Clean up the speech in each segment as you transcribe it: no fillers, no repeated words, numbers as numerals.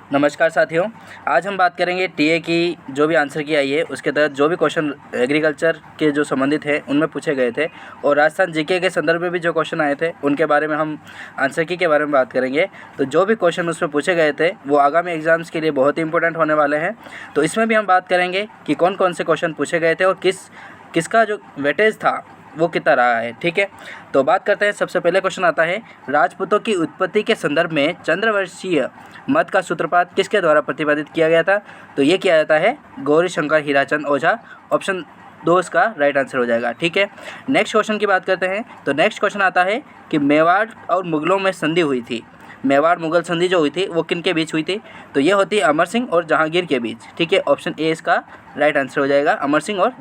नमस्कार साथियों, आज हम बात करेंगे टीए की जो भी आंसर की आई है उसके तहत जो भी क्वेश्चन एग्रीकल्चर के जो संबंधित है उनमें पूछे गए थे और राजस्थान जीके के संदर्भ में भी जो क्वेश्चन आए थे उनके बारे में हम आंसर की के बारे में बात करेंगे। तो जो भी क्वेश्चन उसमें पूछे गए थे वो आगामी एग्जाम्स के लिए बहुत ही इंपॉर्टेंट होने वाले हैं। तो इसमें भी हम बात करेंगे कि कौन कौन से क्वेश्चन पूछे गए थे और किसका जो वेटेज था वो कितना रहा है। ठीक है, तो बात करते हैं। सबसे पहले क्वेश्चन आता है, राजपूतों की उत्पत्ति के संदर्भ में चंद्रवंशीय मत का सूत्रपात किसके द्वारा प्रतिपादित किया गया था? तो ये किया जाता है गौरी शंकर हीराचंद ओझा। ऑप्शन 2 इसका राइट आंसर हो जाएगा। ठीक है, नेक्स्ट क्वेश्चन की बात करते हैं। तो नेक्स्ट क्वेश्चन आता है कि मेवाड़ और मुगलों में संधि हुई थी। मेवाड़ मुगल संधि जो हुई थी वो किन के बीच हुई थी? तो ये होती है अमर सिंह और जहांगीर के बीच। ठीक है, ऑप्शन ए इसका राइट आंसर हो जाएगा, अमर सिंह और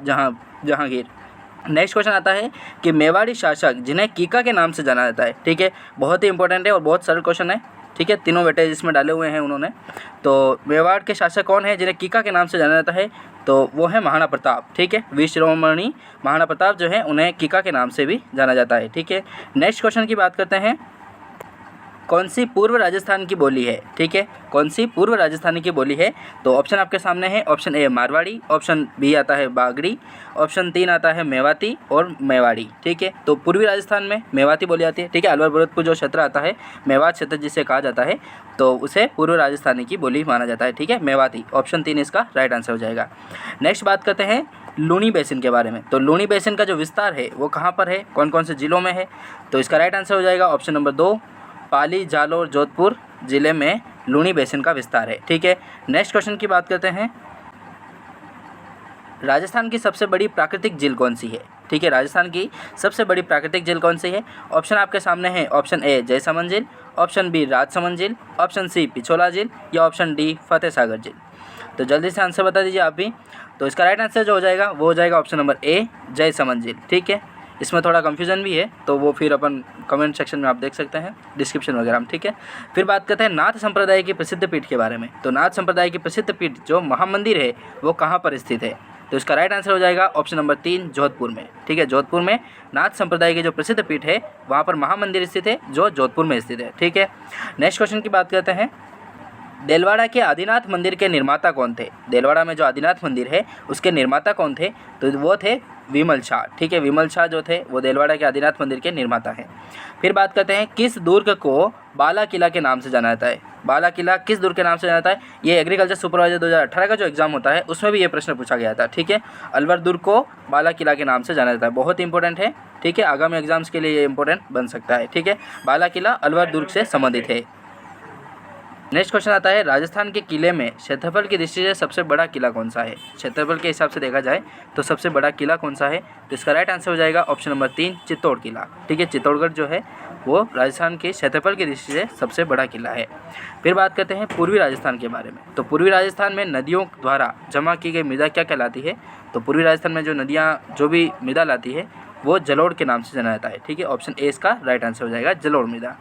जहांगीर। नेक्स्ट क्वेश्चन आता है कि मेवाड़ी शासक जिन्हें कीका के नाम से जाना जाता है। ठीक है, बहुत ही इंपॉर्टेंट है और बहुत सरल क्वेश्चन है। ठीक है, तीनों वेटेज इसमें डाले हुए हैं उन्होंने। तो मेवाड़ के शासक कौन है जिन्हें कीका के नाम से जाना जाता है? तो वो है महाराणा प्रताप। ठीक है, वीर शिरोमणि महाराणा प्रताप जो है उन्हें कीका के नाम से भी जाना जाता है। ठीक है, नेक्स्ट क्वेश्चन की बात करते हैं, कौन सी पूर्व राजस्थान की बोली है? ठीक है, कौन सी पूर्व राजस्थानी की बोली है? तो ऑप्शन आपके सामने है। Option A Marwari, option B आता है बागड़ी, ऑप्शन 3 आता है मेवाती और मेवाड़ी। ठीक है, तो पूर्वी राजस्थान में मेवाती बोली जाती है। ठीक है, अलवर भरतपुर जो क्षेत्र आता है, मेवात क्षेत्र जिसे कहा जाता है, तो उसे पूर्व राजस्थानी की बोली माना जाता है। ठीक है, मेवाती। ऑप्शन 3 इसका राइट आंसर हो जाएगा। नेक्स्ट बात करते हैं लूनी बेसिन के बारे में। तो लूनी बेसिन का जो विस्तार है वो कहाँ पर है, कौन कौन से जिलों में है? तो इसका राइट आंसर हो जाएगा ऑप्शन नंबर 2, पाली, जालौर, जोधपुर जिले में लूनी बेसिन का विस्तार है। ठीक है, नेक्स्ट क्वेश्चन की बात करते हैं, राजस्थान की सबसे बड़ी प्राकृतिक झील कौन सी है? ठीक है, राजस्थान की सबसे बड़ी प्राकृतिक झील कौन सी है? ऑप्शन आपके सामने है। ऑप्शन ए जयसमंद झील, ऑप्शन बी राजसमंद झील, ऑप्शन सी पिछोला झील या ऑप्शन डी फतेह सागर झील। तो जल्दी से आंसर बता दीजिए आप भी। तो इसका राइट आंसर जो हो जाएगा वो हो जाएगा ऑप्शन नंबर ए जयसमंद झील। ठीक है, इसमें थोड़ा कन्फ्यूजन भी है तो वो फिर अपन कमेंट सेक्शन में आप देख सकते हैं, डिस्क्रिप्शन वगैरह में। ठीक है, फिर बात करते हैं नाथ संप्रदाय की प्रसिद्ध पीठ के बारे में। तो नाथ संप्रदाय की प्रसिद्ध पीठ जो महामंदिर है वो कहाँ पर स्थित है? तो इसका राइट आंसर हो जाएगा ऑप्शन नंबर 3 जोधपुर में। ठीक है, जोधपुर में नाथ संप्रदाय की जो प्रसिद्ध पीठ है वहाँ पर महामंदिर स्थित है जो जोधपुर में स्थित है। ठीक है, नेक्स्ट क्वेश्चन की बात करते हैं, देलवाड़ा के आदिनाथ मंदिर के निर्माता कौन थे? देलवाड़ा में जो आदिनाथ मंदिर है उसके निर्माता कौन थे? तो वो थे विमल शाह। ठीक है, विमल शाह जो थे वो देलवाड़ा के आदिनाथ मंदिर के निर्माता हैं। फिर बात करते हैं, किस दुर्ग को बाला किला के नाम से जाना जाता है? बाला किला किस दुर्ग के नाम से जाना जाता है? ये एग्रीकल्चर सुपरवाइजर 2018 का जो एग्जाम होता है उसमें भी ये प्रश्न पूछा गया था। ठीक है, अलवर दुर्ग को बाला किला के नाम से जाना जाता है, बहुत इंपॉर्टेंट है। ठीक है, आगामी एग्जाम्स के लिए ये इंपॉर्टेंट बन सकता है। ठीक है, बाला किला अलवर दुर्ग से संबंधित है। नेक्स्ट क्वेश्चन आता है, राजस्थान के किले में क्षेत्रफल की दृष्टि से सबसे बड़ा किला कौन सा है? क्षेत्रफल के हिसाब से देखा जाए तो सबसे बड़ा किला कौन सा है? तो इसका राइट आंसर हो जाएगा ऑप्शन नंबर 3 चित्तौड़ किला। ठीक है, चित्तौड़गढ़ जो है वो राजस्थान के क्षेत्रफल की दृष्टि से सबसे बड़ा किला है। फिर बात करते हैं पूर्वी राजस्थान के बारे में। तो पूर्वी राजस्थान में नदियों द्वारा जमा की गई मृदा क्या कहलाती है? तो पूर्वी राजस्थान में जो नदियाँ जो भी मृदा लाती है वो जलोढ़ के नाम से जाना जाता है। ठीक है, ऑप्शन ए इसका राइट आंसर हो जाएगा, जलोढ़ मृदा।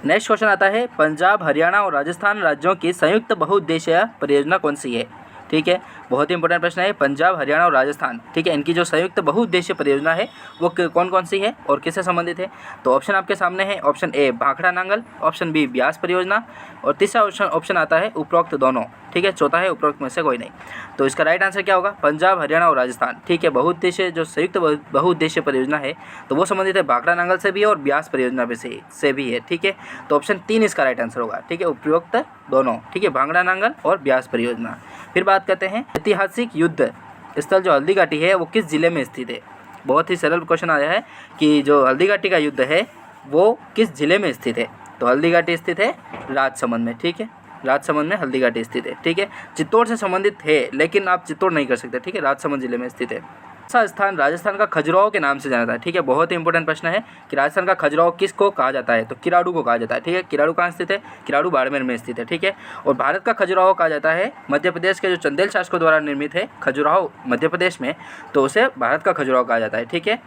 नेक्स्ट क्वेश्चन आता है, पंजाब, हरियाणा और राजस्थान राज्यों की संयुक्त बहुउद्देशीय परियोजना कौन सी है? ठीक है, बहुत ही इंपॉर्टेंट प्रश्न है। पंजाब, हरियाणा और राजस्थान, ठीक है, इनकी जो संयुक्त बहुउद्देशीय परियोजना है वो कौन कौन सी है और किससे संबंधित है? तो ऑप्शन आपके सामने है। Option A Bhakra Nangal, option B Beas परियोजना और तीसरा ऑप्शन आता है उपरोक्त दोनों। ठीक है, चौथा है उपरोक्त में से कोई नहीं। तो इसका राइट आंसर क्या होगा? पंजाब, हरियाणा और राजस्थान। ठीक है, बहुउद्देशीय जो संयुक्त बहुउद्देशीय परियोजना है तो वो संबंधित है भाखड़ा नांगल से भी और ब्यास परियोजना से भी है। ठीक है, तो ऑप्शन 3 इसका राइट आंसर होगा। ठीक है, उपरोक्त दोनों। ठीक है, भाखड़ा नांगल और ब्यास परियोजना। फिर बात करते हैं, ऐतिहासिक युद्ध स्थल जो हल्दी घाटी है वो किस जिले में स्थित है? बहुत ही सरल क्वेश्चन आया है कि जो हल्दी घाटी का युद्ध है वो किस जिले में स्थित है? तो हल्दी घाटी स्थित है राजसमंद में। ठीक है, राजसमंद में हल्दी घाटी स्थित है। ठीक है, चित्तौड़ से संबंधित है लेकिन आप चित्तौड़ नहीं कर सकते। ठीक है, राजसमंद जिले में स्थित है। ऐसा स्थान राजस्थान का खजुराहो के नाम से जाना जाता है। ठीक है, बहुत ही इंपॉर्टेंट प्रश्न है कि राजस्थान का खजुराहो किसको कहा जाता है? तो किराड़ू को कहा जाता है। ठीक है, किराड़ू कहाँ स्थित है? किराड़ू बाड़मेर में स्थित है। ठीक है, और भारत का खजुराहो कहा जाता है मध्य प्रदेश के जो चंदेल शासकों द्वारा निर्मित है खजुराहो मध्य प्रदेश में, तो उसे भारत का खजुराहो कहा जाता है। ठीक है,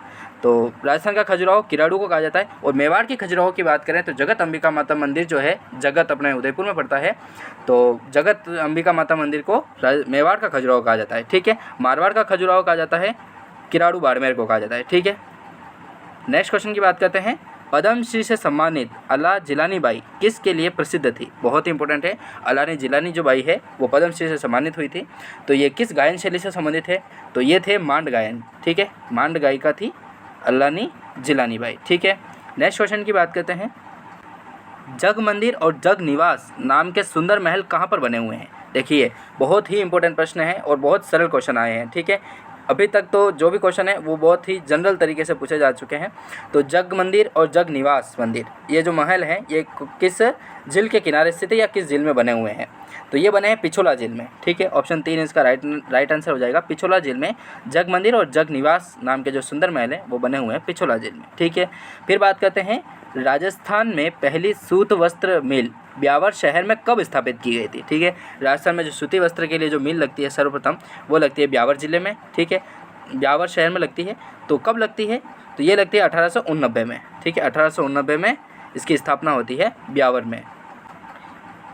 तो राजस्थान का खजुराहो किराड़ू को कहा जाता है। और मेवाड़ की खजुराहो की बात करें तो जगत अंबिका माता मंदिर जो है, जगत अपने उदयपुर में पड़ता है, तो जगत अंबिका माता मंदिर को मेवाड़ का खजुराहो कहा जाता है। ठीक है, मारवाड़ का खजुराहो कहा जाता है, किराड़ू बाड़मेर को कहा जाता है। ठीक है, नेक्स्ट क्वेश्चन की बात करते हैं, पद्मश्री से सम्मानित अला जिलानी बाई किसके लिए प्रसिद्ध थी? बहुत ही इंपॉर्टेंट है। अलानी जिलानी जो बाई है वो पद्मश्री से सम्मानित हुई थी। तो ये किस गायन शैली से संबंधित है? तो ये थे मांड गायन। ठीक है, मांड गायिका थी अलानी जिलानी बाई। ठीक है, नेक्स्ट क्वेश्चन की बात करते हैं। जग मंदिर और जग निवास नाम के सुंदर महल कहाँ पर बने हुए हैं? देखिए, बहुत ही इंपॉर्टेंट प्रश्न है और बहुत सरल क्वेश्चन आए हैं। ठीक है, अभी तक तो जो भी क्वेश्चन है वो बहुत ही जनरल तरीके से पूछे जा चुके हैं। तो जग मंदिर और जग निवास मंदिर, ये जो महल हैं ये किस झील के किनारे स्थित है या किस झील में बने हुए हैं? तो ये बने हैं पिछोला झील में। ठीक है, ऑप्शन 3 इसका राइट आंसर हो जाएगा। पिछोला झील में जग मंदिर और जग निवास नाम के जो सुंदर महल हैं वो बने हुए हैं पिछोला झील में। ठीक है, फिर बात करते हैं, राजस्थान में पहली सूत वस्त्र मिल ब्यावर शहर में कब स्थापित की गई थी? ठीक है, राजस्थान में जो सूती वस्त्र के लिए जो मिल लगती है सर्वप्रथम वो लगती है ब्यावर ज़िले में। ठीक है, ब्यावर शहर में लगती है। तो कब लगती है? तो ये लगती है 1889 में। ठीक है, 1889 में इसकी स्थापना होती है ब्यावर में।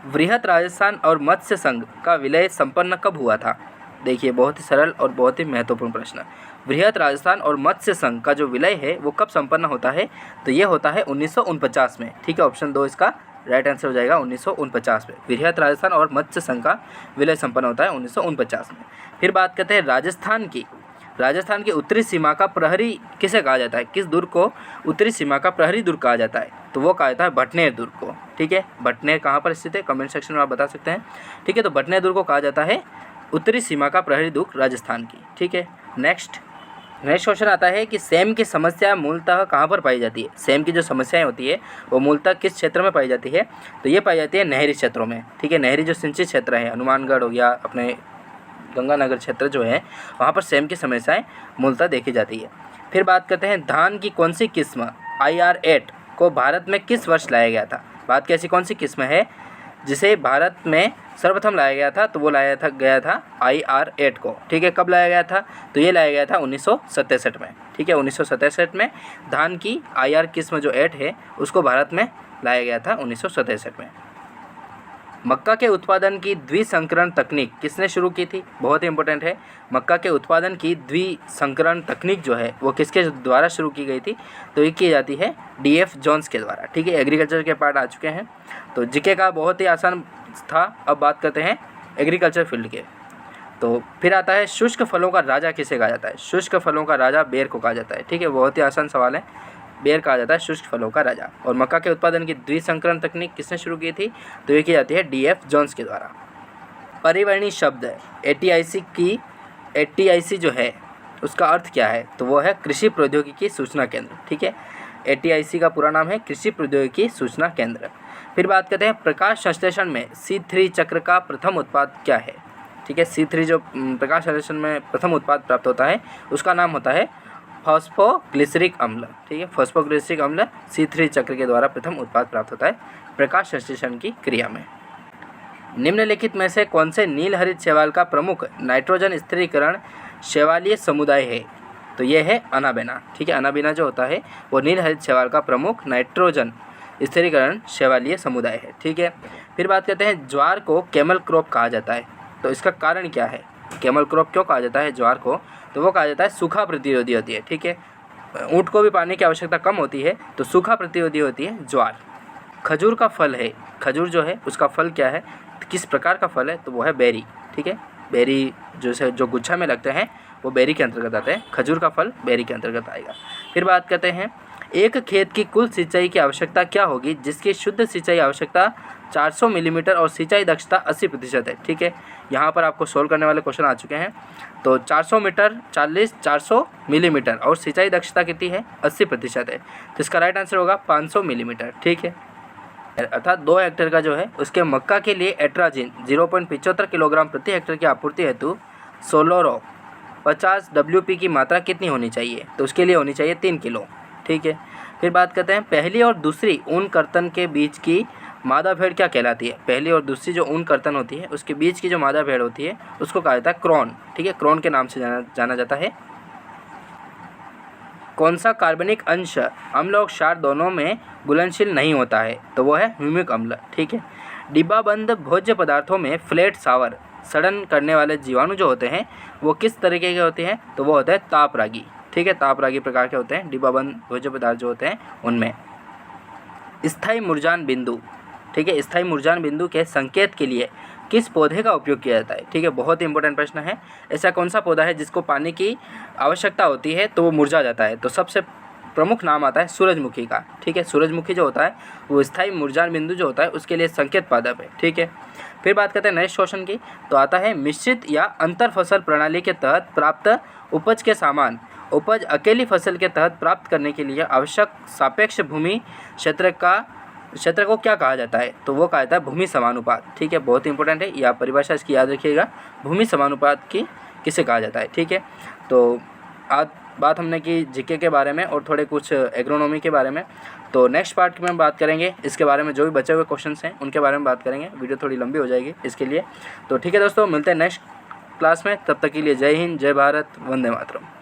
वृहत राजस्थान और मत्स्य संघ का विलय संपन्न कब हुआ था? देखिए, बहुत ही सरल और बहुत ही महत्वपूर्ण प्रश्न। वृहत राजस्थान और मत्स्य संघ का जो विलय है वो कब संपन्न होता है? तो ये होता है 1949 में। ठीक है, ऑप्शन 2 इसका राइट आंसर हो जाएगा 1949 में। वृहत राजस्थान और मत्स्य संघ का विलय संपन्न होता है 1949 में। फिर बात करते हैं, राजस्थान की उत्तरी सीमा का प्रहरी किसे कहा जाता है? किस दुर्ग को उत्तरी सीमा का प्रहरी दुर्ग कहा जाता है? तो वो कहा जाता है भटनेर दुर्ग को। ठीक है, भटनेर कहाँ पर स्थित है? कमेंट सेक्शन में आप बता सकते हैं। ठीक है, तो भटनेर दुर्ग को कहा जाता है उत्तरी सीमा का प्रहरी दुर्ग राजस्थान की। ठीक है, नेक्स्ट क्वेश्चन आता है कि सेम की समस्या मूलतः कहाँ पर पाई जाती है? सेम की जो समस्याएं होती है वो मूलतः किस क्षेत्र में पाई जाती है? तो ये पाई जाती है नहरी क्षेत्रों में। ठीक है, नहरी जो सिंचित क्षेत्र है, हनुमानगढ़ हो गया, अपने गंगानगर क्षेत्र जो है, वहाँ पर सेम की समस्याएं मूलतः देखी जाती है। फिर बात करते हैं, धान की कौन सी किस्म IR8 को भारत में किस वर्ष लाया गया था? बात की ऐसी कौन सी किस्म है जिसे भारत में सर्वप्रथम लाया गया था? तो वो गया था IR8 को। ठीक है, कब लाया गया था? तो ये लाया गया था 1967 में। ठीक है, 1967 में धान की IR किस्म जो 8 है उसको भारत में लाया गया था 1967 में। मक्का के उत्पादन की द्विसंकरण तकनीक किसने शुरू की थी? बहुत ही इंपॉर्टेंट है। मक्का के उत्पादन की द्विसंकरण तकनीक जो है वो किसके द्वारा शुरू की गई थी? तो ये की जाती है DF जॉन्स के द्वारा। ठीक है, एग्रीकल्चर के पार्ट आ चुके हैं। तो जीके का बहुत ही आसान था। अब बात करते हैं एग्रीकल्चर फील्ड के। तो फिर आता है, शुष्क फलों का राजा किसे कहा जाता है? शुष्क फलों का राजा बेर को कहा जाता है। ठीक है, बहुत ही आसान सवाल है। बेर कहा जाता है शुष्क फलों का राजा। और मक्का के उत्पादन की द्विसंकरण तकनीक किसने शुरू की थी? तो ये की जाती है DF जॉन्स के द्वारा। परिवर्णी शब्द ATIC जो है उसका अर्थ क्या है? तो वो है कृषि प्रौद्योगिकी सूचना केंद्र। ठीक है, ATIC का पूरा नाम है कृषि प्रौद्योगिकी सूचना केंद्र। फिर बात करते हैं, प्रकाश संश्लेषण में C3 चक्र का प्रथम उत्पाद क्या है? ठीक है, C3 जो प्रकाश संश्लेषण में प्रथम उत्पाद प्राप्त होता है उसका नाम होता है फॉस्फोग्लिसरिक अम्ल। ठीक है, फॉस्फोग्लिसरिक अम्ल C3 चक्र के द्वारा प्रथम उत्पाद प्राप्त होता है प्रकाश संश्लेषण की क्रिया में। निम्नलिखित में से कौन से नील हरित शैवाल का प्रमुख नाइट्रोजन स्थिरीकरण शैवालीय समुदाय है? तो ये है अनाबेना। ठीक है, अनाबेना जो होता है वो नील हरित शैवाल का प्रमुख नाइट्रोजन स्थिरीकरण शैवालीय समुदाय है। ठीक है, फिर बात करते हैं, ज्वार को कैमल क्रॉप कहा जाता है। तो इसका कारण क्या है? कैमल क्रॉप क्यों कहा जाता है ज्वार को? तो वो कहा जाता है सूखा प्रतिरोधी होती है। ठीक है, ऊँट को भी पानी की आवश्यकता कम होती है तो सूखा प्रतिरोधी होती है ज्वार। खजूर का फल है, खजूर जो है उसका फल क्या है? किस प्रकार का फल है? तो वो है बेरी। ठीक है, बेरी जो गुच्छा में लगते हैं वो बेरी के अंतर्गत आते हैं। खजूर का फल बेरी के अंतर्गत आएगा। फिर बात करते हैं, एक खेत की कुल सिंचाई की आवश्यकता क्या होगी जिसकी शुद्ध सिंचाई आवश्यकता 400 मिलीमीटर और सिंचाई दक्षता 80% है? ठीक है, यहाँ पर आपको सोल्व करने वाले क्वेश्चन आ चुके हैं। तो 400 मीटर 400 मिलीमीटर और सिंचाई दक्षता कितनी है? 80% है। तो इसका राइट आंसर होगा 500 मिलीमीटर। ठीक है, अर्थात 2 हेक्टेयर का जो है उसके मक्का के लिए एट्राजिन 0.75 किलोग्राम प्रति हेक्टेयर की आपूर्ति हेतु सोलोरो 50 WP की मात्रा कितनी होनी चाहिए? तो उसके लिए होनी चाहिए 3 किलो। ठीक है, फिर बात करते हैं, पहली और दूसरी ऊन कर्तन के बीच की मादा भेड़ क्या कहलाती है? पहली और दूसरी जो ऊन कर्तन होती है उसके बीच की जो मादा भेड़ होती है उसको कहा जाता है क्रोन। ठीक है, क्रोन के नाम से जाना जाता है। कौन सा कार्बनिक अंश अम्ल और क्षार दोनों में घुलनशील नहीं होता है? तो वो है ह्यूमिक अम्ल। ठीक है, डिब्बाबंद भोज्य पदार्थों में फ्लैट सावर सड़न करने वाले जीवाणु जो होते हैं वो किस तरीके के होते हैं? तो वो होते हैं तापरागी। ठीक है, तापरागी प्रकार के होते हैं डिब्बाबंद भोज्य पदार्थ जो होते हैं उनमें। स्थायी मुरझान बिंदु, ठीक है, स्थायी मुरझान बिंदु के संकेत के लिए किस पौधे का उपयोग किया जाता है? ठीक है, बहुत ही इंपॉर्टेंट प्रश्न है। ऐसा कौन सा पौधा है जिसको पानी की आवश्यकता होती है तो वो मुरझा जाता है? तो सबसे प्रमुख नाम आता है सूरजमुखी का। ठीक है, सूरजमुखी जो होता है वो स्थायी मुरझान बिंदु जो होता है उसके लिए संकेत पादप है। ठीक है, फिर बात करते हैं नेक्स्ट क्वेश्चन की। तो आता है मिश्रित या अंतर फसल प्रणाली के तहत प्राप्त उपज के समान उपज अकेली फसल के तहत प्राप्त करने के लिए आवश्यक सापेक्ष भूमि क्षेत्र को क्या कहा जाता है? तो वो कहा जाता है भूमि समानुपात। ठीक है, बहुत इंपॉर्टेंट है, यह परिभाषा इसकी याद रखिएगा, भूमि समानुपात की किसे कहा जाता है। ठीक है, तो आज बात हमने की जीके के बारे में और थोड़े कुछ एग्रोनॉमी के बारे में। तो नेक्स्ट पार्ट में हम बात करेंगे इसके बारे में, जो भी बचे हुए क्वेश्चंस हैं उनके बारे में बात करेंगे। वीडियो थोड़ी लंबी हो जाएगी इसके लिए। तो ठीक है दोस्तों, मिलते हैं नेक्स्ट क्लास में, तब तक के लिए जय हिंद, जय भारत, वंदे मातरम।